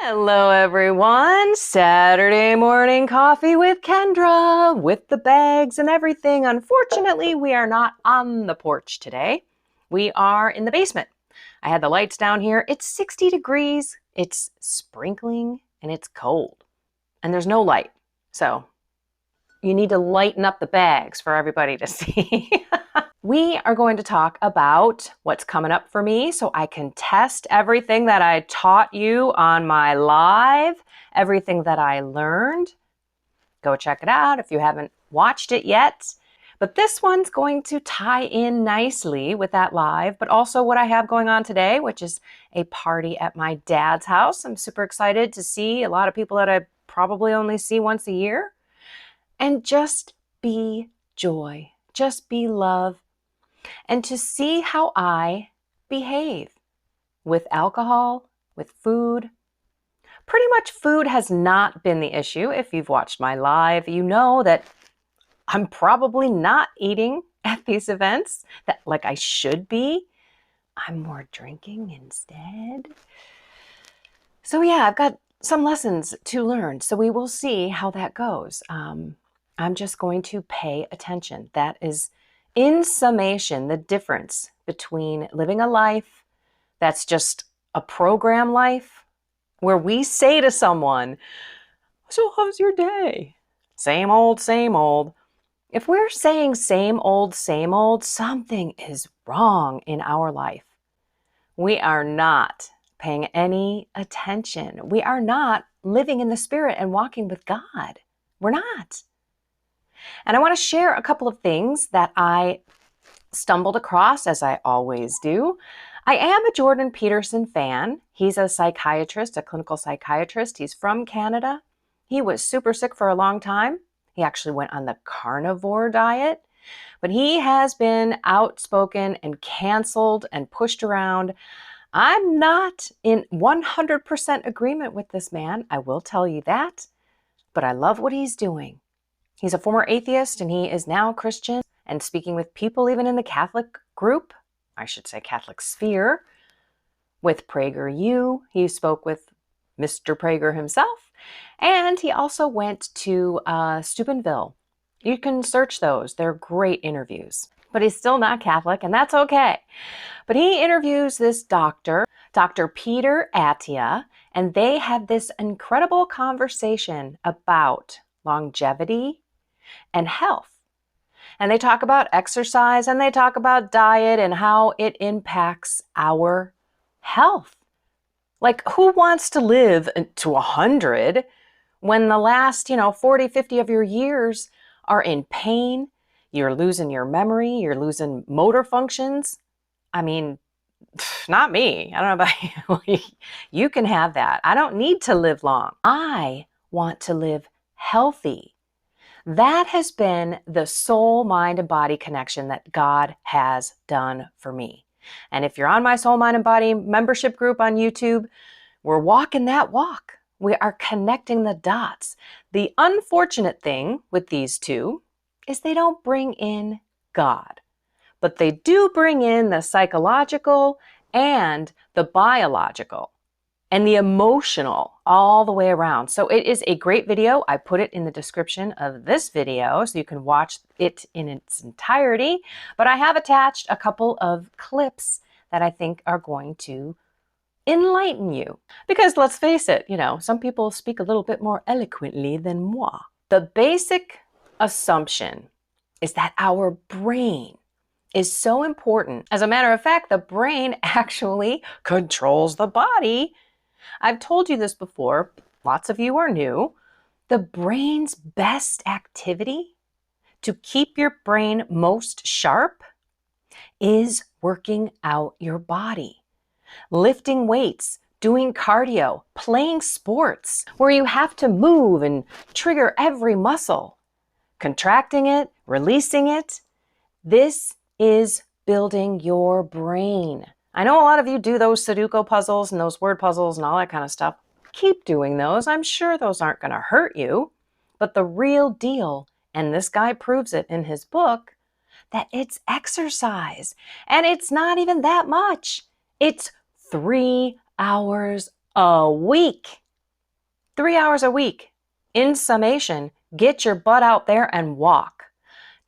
Hello everyone, Saturday morning coffee with Kendra, with the bags and everything. Unfortunately, we are not on the porch today. We are in the basement. I had the lights down here. It's 60 degrees, it's sprinkling, and it's cold. And there's no light. So you need to lighten up the bags for everybody to see. We are going to talk about what's coming up for me so I can test everything that I taught you on my live, everything that I learned. Go check it out if you haven't watched it yet. But this one's going to tie in nicely with that live, but also what I have going on today, which is a party at my dad's house. I'm super excited to see a lot of people that I probably only see once a year. And just be joy, just be love. And to see how I behave with alcohol, with food. Pretty much food has not been the issue. If you've watched my live, you know that I'm probably not eating at these events that like I should be. I'm more drinking instead. So yeah, I've got some lessons to learn. So we will see how that goes. I'm just going to pay attention. That is, in summation, the difference between living a life that's just a program life where we say to someone, so how's your day? Same old, same old. If we're saying same old, something is wrong in our life. We are not paying any attention. We are not living in the Spirit and walking with God. We're not. And I want to share a couple of things that I stumbled across, as I always do. I am a Jordan Peterson fan. He's a psychiatrist, a clinical psychiatrist. He's from Canada. He was super sick for a long time. He actually went on the carnivore diet, but he has been outspoken and canceled and pushed around. I'm not in 100% agreement with this man. I will tell you that, but I love what he's doing. He's a former atheist and he is now Christian and speaking with people even in the Catholic group, I should say Catholic sphere, with PragerU. He spoke with Mr. Prager himself, and he also went to Steubenville. You can search those. They're great interviews. But he's still not Catholic, and that's okay. But he interviews this doctor, Dr. Peter Attia, and they have this incredible conversation about longevity and health. And they talk about exercise and they talk about diet and how it impacts our health. Like, who wants to live to 100 when the last, 40, 50 of your years are in pain? You're losing your memory, you're losing motor functions. I mean, not me. I don't know about you. You can have that. I don't need to live long. I want to live healthy. That has been the soul, mind, and body connection that God has done for me. And if you're on my soul, mind, and body membership group on YouTube, we're walking that walk. We are connecting the dots. The unfortunate thing with these two is they don't bring in God, but they do bring in the psychological and the biological and the emotional all the way around. So it is a great video. I put it in the description of this video so you can watch it in its entirety. But I have attached a couple of clips that I think are going to enlighten you. Because let's face it, some people speak a little bit more eloquently than moi. The basic assumption is that our brain is so important. As a matter of fact, the brain actually controls the body. I've told you this before, lots of you are new. The brain's best activity to keep your brain most sharp is working out your body. Lifting weights, doing cardio, playing sports, where you have to move and trigger every muscle. Contracting it, releasing it. This is building your brain. I know a lot of you do those Sudoku puzzles and those word puzzles and all that kind of stuff. Keep doing those. I'm sure those aren't going to hurt you. But the real deal, and this guy proves it in his book, that it's exercise. And it's not even that much. It's 3 hours a week. 3 hours a week. In summation, get your butt out there and walk.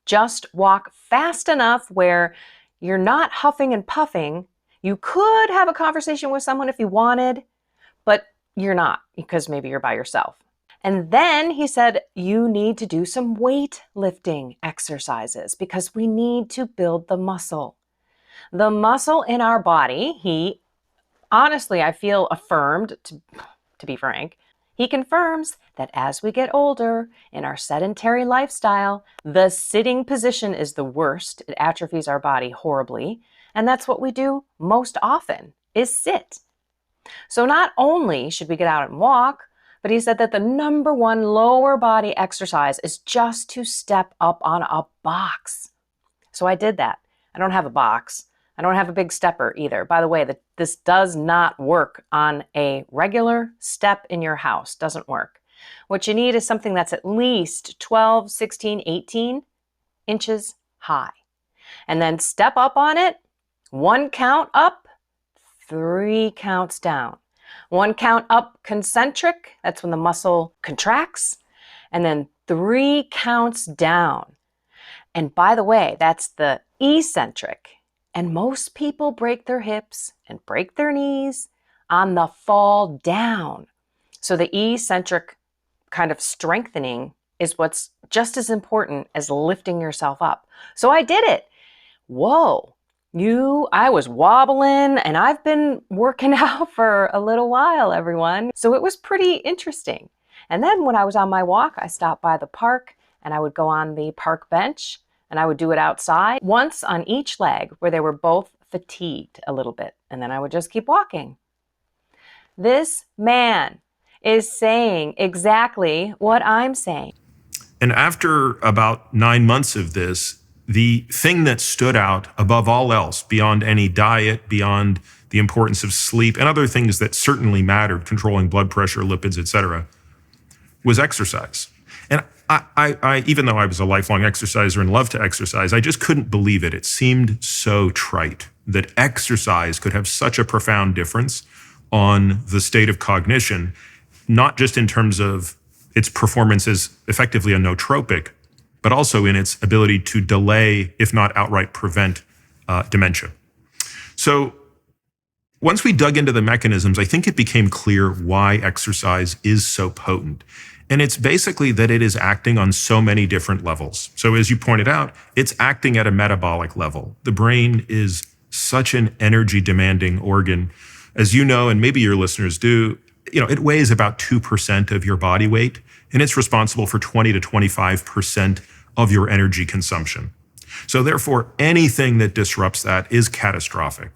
Just walk fast enough where you're not huffing and puffing. You could have a conversation with someone if you wanted, but you're not because maybe you're by yourself. And then he said, you need to do some weightlifting exercises because we need to build the muscle. The muscle in our body, he honestly, I feel affirmed, to be frank, he confirms that as we get older in our sedentary lifestyle, the sitting position is the worst. It atrophies our body horribly. And that's what we do most often, is sit. So not only should we get out and walk, but he said that the number one lower body exercise is just to step up on a box. So I did that. I don't have a box. I don't have a big stepper either. By the way, this does not work on a regular step in your house. Doesn't work. What you need is something that's at least 12, 16, 18 inches high. And then step up on it, 1 count up, 3 counts down. 1 count up concentric, that's when the muscle contracts, and then 3 counts down. And by the way, that's the eccentric. And most people break their hips and break their knees on the fall down. So the eccentric kind of strengthening is what's just as important as lifting yourself up. So I did it. Whoa. I was wobbling and I've been working out for a little while, everyone. So it was pretty interesting. And then when I was on my walk, I stopped by the park and I would go on the park bench and I would do it outside, once on each leg where they were both fatigued a little bit. And then I would just keep walking. This man is saying exactly what I'm saying. And after about 9 months of this, the thing that stood out above all else, beyond any diet, beyond the importance of sleep, and other things that certainly mattered, controlling blood pressure, lipids, etc., was exercise. And I, even though I was a lifelong exerciser and loved to exercise, I just couldn't believe it. It seemed so trite that exercise could have such a profound difference on the state of cognition, not just in terms of its performance as effectively a nootropic, but also in its ability to delay, if not outright prevent, dementia. So once we dug into the mechanisms, I think it became clear why exercise is so potent. And it's basically that it is acting on so many different levels. So as you pointed out, it's acting at a metabolic level. The brain is such an energy demanding organ. As you know, and maybe your listeners do, it weighs about 2% of your body weight, and it's responsible for 20 to 25% of your energy consumption. So therefore, anything that disrupts that is catastrophic.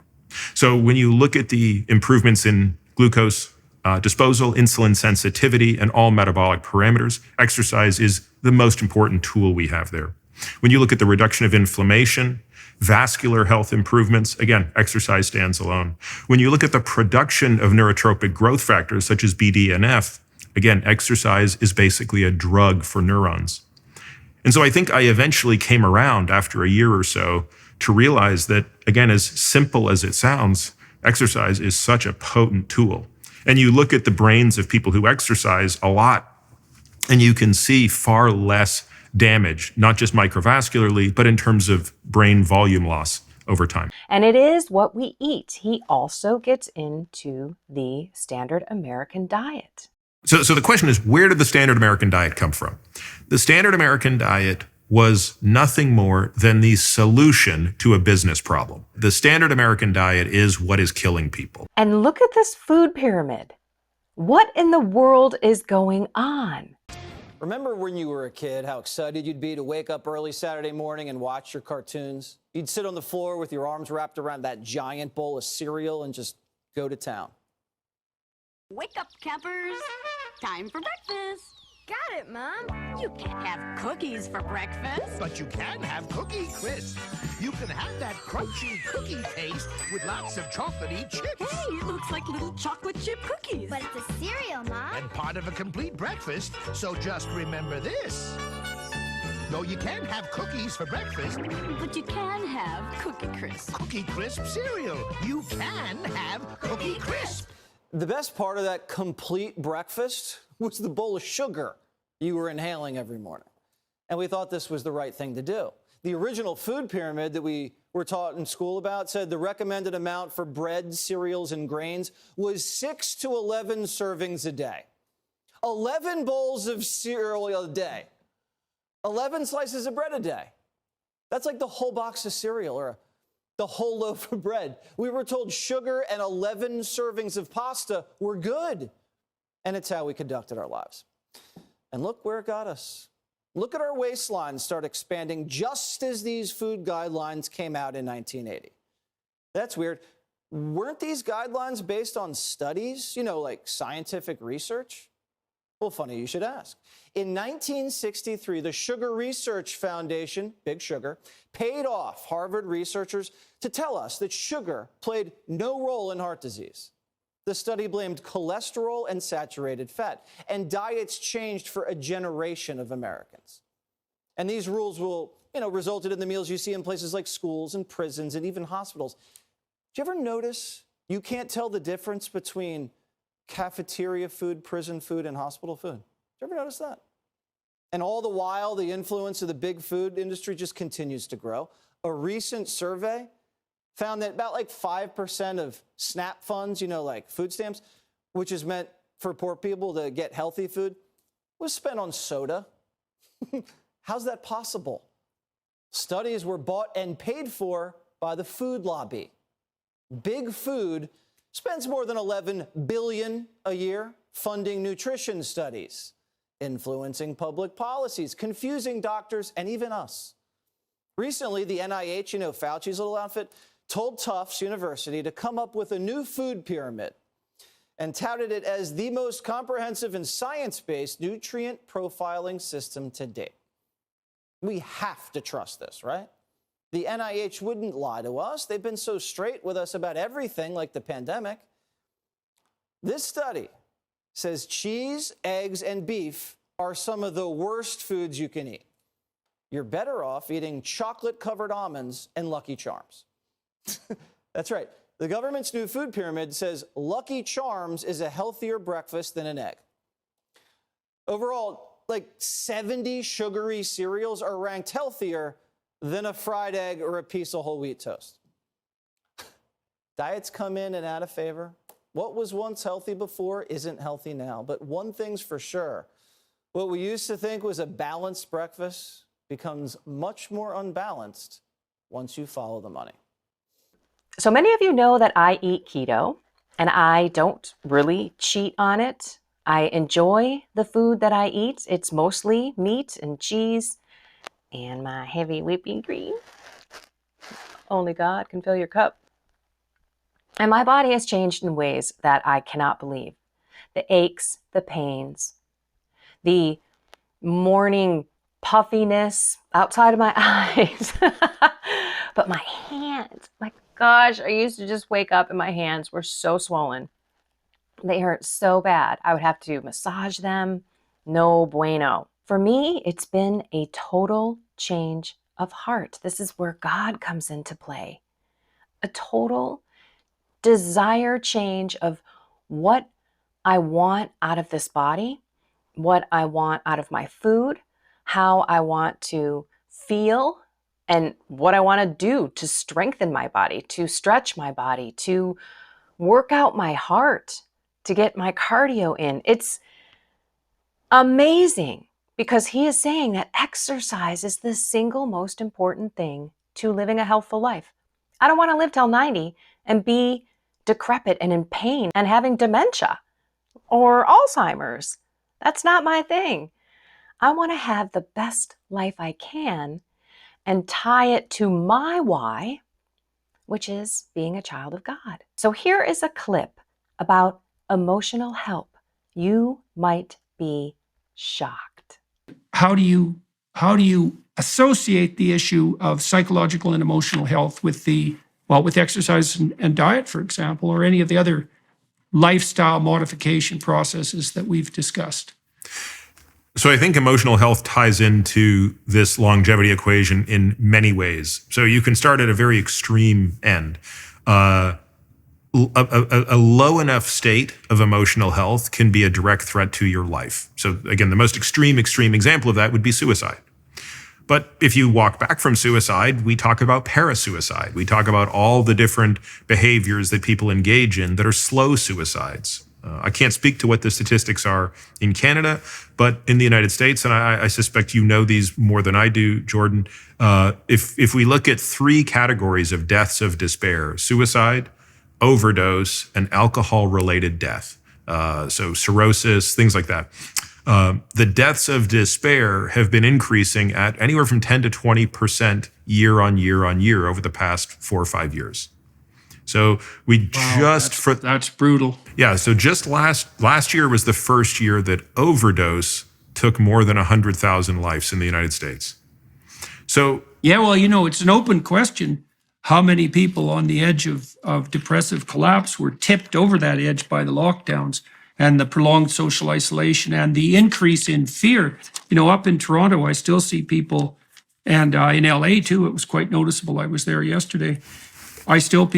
So when you look at the improvements in glucose disposal, insulin sensitivity, and all metabolic parameters, exercise is the most important tool we have there. When you look at the reduction of inflammation, vascular health improvements, again, exercise stands alone. When you look at the production of neurotropic growth factors such as BDNF, again, exercise is basically a drug for neurons. And so I think I eventually came around after a year or so to realize that, again, as simple as it sounds, exercise is such a potent tool. And you look at the brains of people who exercise a lot, and you can see far less damage, not just microvascularly, but in terms of brain volume loss over time. And it is what we eat. He also gets into the standard American diet. So the question is, where did the standard American diet come from? The standard American diet was nothing more than the solution to a business problem. The standard American diet is what is killing people. And look at this food pyramid. What in the world is going on? Remember when you were a kid, how excited you'd be to wake up early Saturday morning and watch your cartoons? You'd sit on the floor with your arms wrapped around that giant bowl of cereal and just go to town. Wake up, campers. Time for breakfast. Got it, Mom. You can't have cookies for breakfast. But you can have Cookie Crisp. You can have that crunchy cookie taste with lots of chocolatey chips. Hey, it looks like little chocolate chip cookies. But it's a cereal, Mom. And part of a complete breakfast, so just remember this. No, you can't have cookies for breakfast. But you can have Cookie Crisp. Cookie Crisp cereal. You can have Cookie Crisp. The best part of that complete breakfast was the bowl of sugar you were inhaling every morning. And we thought this was the right thing to do. The original food pyramid that we were taught in school about said the recommended amount for bread, cereals, and grains was 6 to 11 servings a day. 11 bowls of cereal a day. 11 slices of bread a day. That's like the whole box of cereal or the whole loaf of bread. We were told sugar and 11 servings of pasta were good. And it's how we conducted our lives. And look where it got us. Look at our waistlines start expanding just as these food guidelines came out in 1980. That's weird. Weren't these guidelines based on studies, like scientific research? Well, funny you should ask. In 1963, the Sugar Research Foundation, Big Sugar, paid off Harvard researchers to tell us that sugar played no role in heart disease. The study blamed cholesterol and saturated fat, and diets changed for a generation of Americans. And these rules will, resulted in the meals you see in places like schools and prisons and even hospitals. Do you ever notice you can't tell the difference between cafeteria food, prison food, and hospital food? Do you ever notice that? And all the while, the influence of the big food industry just continues to grow. A recent survey found that about 5% of SNAP funds, like food stamps, which is meant for poor people to get healthy food, was spent on soda. How's that possible? Studies were bought and paid for by the food lobby. Big Food spends more than $11 billion a year funding nutrition studies, influencing public policies, confusing doctors, and even us. Recently, the NIH, Fauci's little outfit, told Tufts University to come up with a new food pyramid and touted it as the most comprehensive and science-based nutrient profiling system to date. We have to trust this, right? The NIH wouldn't lie to us. They've been so straight with us about everything, like the pandemic. This study says cheese, eggs, and beef are some of the worst foods you can eat. You're better off eating chocolate-covered almonds and Lucky Charms. That's right. The government's new food pyramid says Lucky Charms is a healthier breakfast than an egg. Overall, 70 sugary cereals are ranked healthier than a fried egg or a piece of whole wheat toast. Diets come in and out of favor. What was once healthy before isn't healthy now. But one thing's for sure. What we used to think was a balanced breakfast becomes much more unbalanced once you follow the money. So many of you know that I eat keto, and I don't really cheat on it. I enjoy the food that I eat. It's mostly meat and cheese and my heavy whipping cream. Only God can fill your cup. And my body has changed in ways that I cannot believe. The aches, the pains, the morning puffiness outside of my eyes. But my hands, my gosh, I used to just wake up and my hands were so swollen. They hurt so bad. I would have to massage them. No bueno. For me, it's been a total change of heart. This is where God comes into play. A total desire change of what I want out of this body, what I want out of my food, how I want to feel, and what I want to do to strengthen my body, to stretch my body, to work out my heart, to get my cardio in. It's amazing because he is saying that exercise is the single most important thing to living a healthful life. I don't want to live till 90 and be decrepit and in pain and having dementia or Alzheimer's. That's not my thing. I want to have the best life I can and tie it to my why, which is being a child of God. So here is a clip about emotional help. You might be shocked. How do you associate the issue of psychological and emotional health with with exercise and diet, for example, or any of the other lifestyle modification processes that we've discussed? So I think emotional health ties into this longevity equation in many ways. So you can start at a very extreme end. a low enough state of emotional health can be a direct threat to your life. So again, the most extreme example of that would be suicide. But if you walk back from suicide, we talk about parasuicide. We talk about all the different behaviors that people engage in that are slow suicides. I can't speak to what the statistics are in Canada, but in the United States, and I suspect you know these more than I do, Jordan, if we look at 3 categories of deaths of despair: suicide, overdose, and alcohol-related death, so cirrhosis, things like that. The deaths of despair have been increasing at anywhere from 10 to 20% year on year over the past 4 or 5 years. So that's brutal. Yeah. So just last year was the first year that overdose took more than 100,000 lives in the United States. So yeah, well, it's an open question. How many people on the edge of depressive collapse were tipped over that edge by the lockdowns and the prolonged social isolation and the increase in fear? Up in Toronto, I still see people, and in LA too, it was quite noticeable. I was there yesterday. I still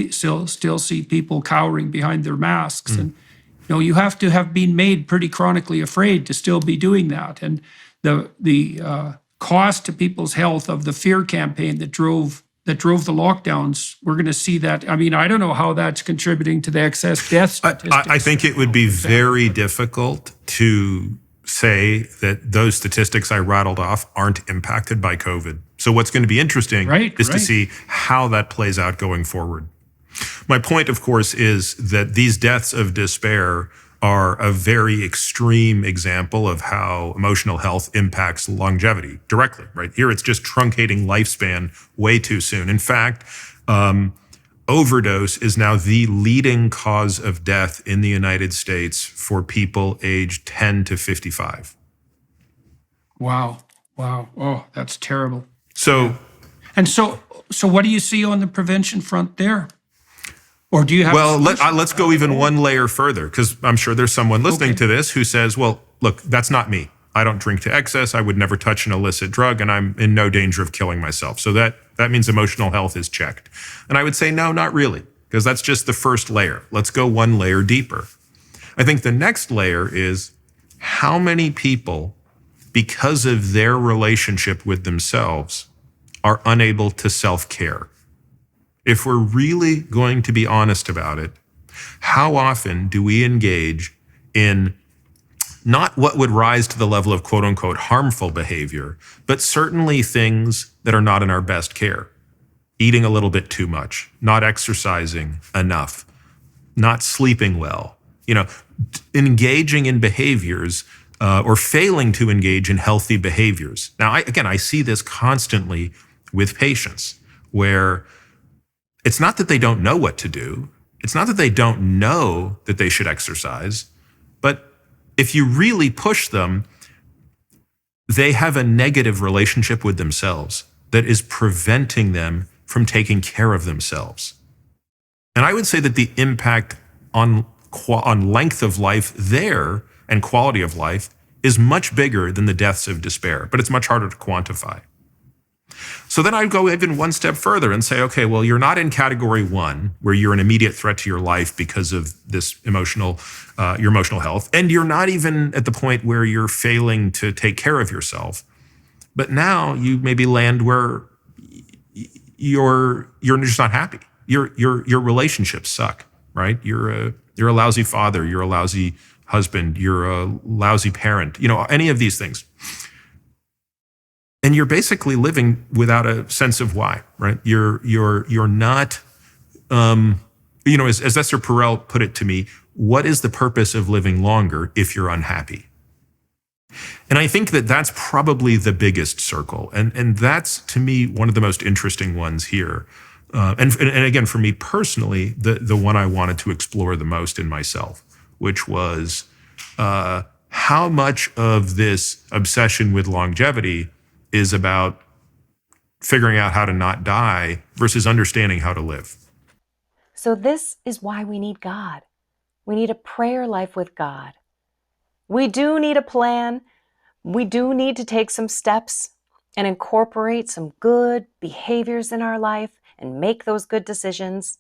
see people cowering behind their masks. And, you have to have been made pretty chronically afraid to still be doing that. And the cost to people's health of the fear campaign that drove the lockdowns, we're going to see that. I mean, I don't know how that's contributing to the excess death statistics. I think it would be very difficult to say that those statistics I rattled off aren't impacted by COVID. So what's going to be interesting is to see how that plays out going forward. My point, of course, is that these deaths of despair are a very extreme example of how emotional health impacts longevity directly, right? Here, it's just truncating lifespan way too soon. In fact, overdose is now the leading cause of death in the United States for people aged 10 to 55. Wow. Oh, that's terrible. So what do you see on the prevention front there? Or do you have? Well, let's go even one layer further, because I'm sure there's someone listening to this who says, well, look, that's not me. I don't drink to excess. I would never touch an illicit drug, and I'm in no danger of killing myself. So that means emotional health is checked. And I would say, no, not really, because that's just the first layer. Let's go one layer deeper. I think the next layer is how many people, because of their relationship with themselves, are unable to self-care. If we're really going to be honest about it, how often do we engage in not what would rise to the level of quote unquote harmful behavior, but certainly things that are not in our best care? Eating a little bit too much, not exercising enough, not sleeping well, engaging in behaviors or failing to engage in healthy behaviors. Now, I see this constantly with patients where it's not that they don't know what to do. It's not that they don't know that they should exercise, but if you really push them, they have a negative relationship with themselves that is preventing them from taking care of themselves. And I would say that the impact on length of life there and quality of life is much bigger than the deaths of despair, but it's much harder to quantify. So then I'd go even one step further and say, okay, well, you're not in category 1, where you're an immediate threat to your life because of this your emotional health. And you're not even at the point where you're failing to take care of yourself. But now you maybe land where you're just not happy. Your relationships suck, right? You're a lousy father, you're a lousy husband, you're a lousy parent, any of these things. And you're basically living without a sense of why, right? You're not, as Esther Perel put it to me, what is the purpose of living longer if you're unhappy? And I think that that's probably the biggest circle. And that's, to me, one of the most interesting ones here. And again, for me personally, the one I wanted to explore the most in myself, which was how much of this obsession with longevity is about figuring out how to not die versus understanding how to live. So this is why we need God. We need a prayer life with God. We do need a plan. We do need to take some steps and incorporate some good behaviors in our life and make those good decisions.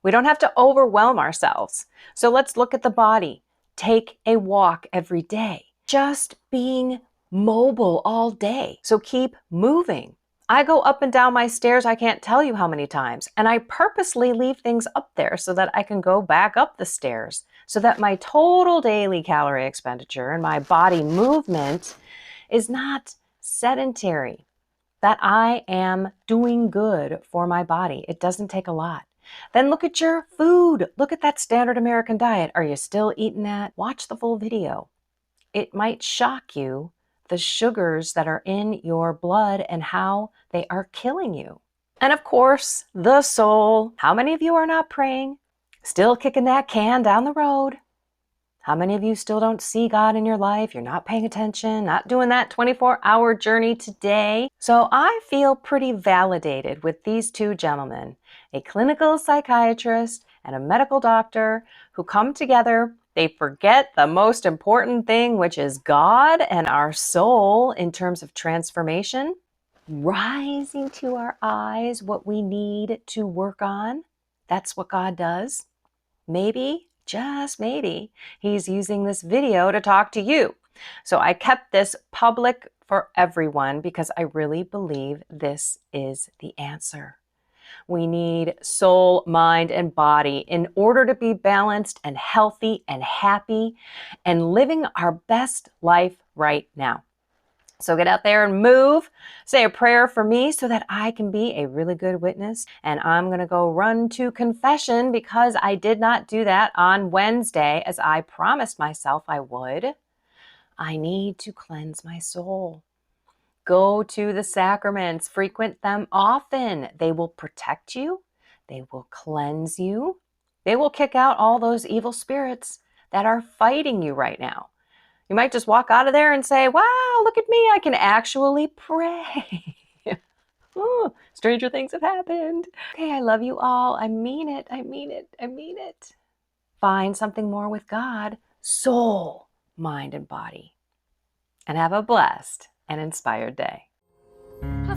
We don't have to overwhelm ourselves. So let's look at the body. Take a walk every day. Just being mobile all day. So keep moving. I go up and down my stairs, I can't tell you how many times, and I purposely leave things up there so that I can go back up the stairs, so that my total daily calorie expenditure and my body movement is not sedentary, that I am doing good for my body. It doesn't take a lot. Then look at your food. Look at that standard American diet. Are you still eating that? Watch the full video. It might shock you the sugars that are in your blood and how they are killing you. And of course, the soul. How many of you are not praying? Still kicking that can down the road? How many of you still don't see God in your life? You're not paying attention, not doing that 24-hour journey today. So I feel pretty validated with these two gentlemen, a clinical psychiatrist and a medical doctor, who come together. They forget the most important thing, which is God and our soul in terms of transformation, rising to our eyes what we need to work on. That's what God does. Maybe, just maybe, he's using this video to talk to you. So I kept this public for everyone because I really believe this is the answer. We need soul, mind, and body in order to be balanced and healthy and happy and living our best life right now. So get out there and move. Say a prayer for me so that I can be a really good witness. And I'm going to go run to confession because I did not do that on Wednesday as I promised myself I would. I need to cleanse my soul. Go to the sacraments, frequent them often. They will protect you. They will cleanse you. They will kick out all those evil spirits that are fighting you right now. You might just walk out of there and say, wow, look at me, I can actually pray. Oh, stranger things have happened. Okay, I love you all. I mean it. I mean it. I mean it. Find something more with God, soul, mind, and body. And have a blessed and inspired day. I